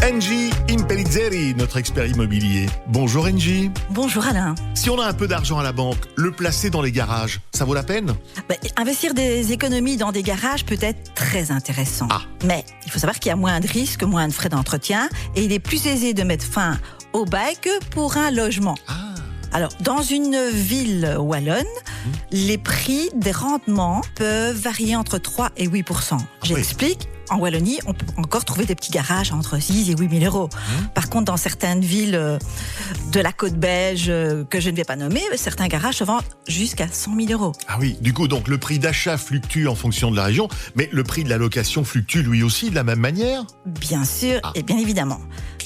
Angie Impellizzeri, notre expert immobilier. Bonjour Angie. Bonjour Alain. Si on a un peu d'argent à la banque, le placer dans les garages, ça vaut la peine? Investir des économies dans des garages peut être très intéressant. Ah. Mais il faut savoir qu'il y a moins de risques, moins de frais d'entretien et il est plus aisé de mettre fin au bail que pour un logement. Ah. Alors, dans une ville wallonne, les prix des rendements peuvent varier entre 3 et 8%. J'explique. En Wallonie, on peut encore trouver des petits garages entre 6 et 8 000 euros. Par contre, dans certaines villes de la côte belge que je ne vais pas nommer, certains garages se vendent jusqu'à 100 000 euros. Ah oui, du coup, donc le prix d'achat fluctue en fonction de la région, mais le prix de la location fluctue lui aussi de la même manière? Bien sûr et bien évidemment.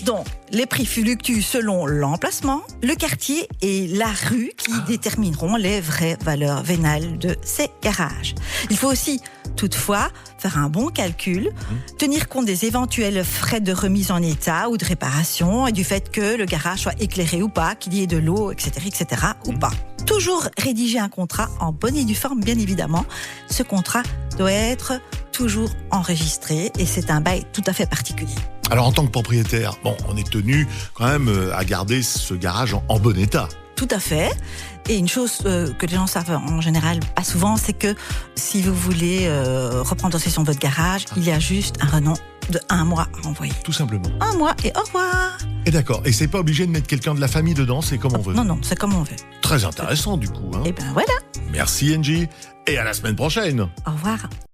Donc, les prix fluctuent selon l'emplacement, le quartier et la rue qui détermineront les vraies valeurs vénales de ces garages. Il faut aussi, toutefois, faire un bon calcul, tenir compte des éventuels frais de remise en état ou de réparation et du fait que le garage soit éclairé ou pas, qu'il y ait de l'eau, etc., ou pas. Toujours rédiger un contrat en bonne et due forme, bien évidemment. Ce contrat doit être toujours enregistré et c'est un bail tout à fait particulier. Alors en tant que propriétaire, on est tenu quand même à garder ce garage en bon état. Tout à fait. Et une chose que les gens savent en général pas souvent, c'est que si vous voulez reprendre possession de votre garage, il y a juste un renom de 1 mois à envoyer. Tout simplement. 1 mois et au revoir. Et d'accord. Et c'est pas obligé de mettre quelqu'un de la famille dedans, c'est comme on veut. Non, c'est comme on veut. Très intéressant du coup. Et ben voilà. Merci Angie. Et à la semaine prochaine. Au revoir.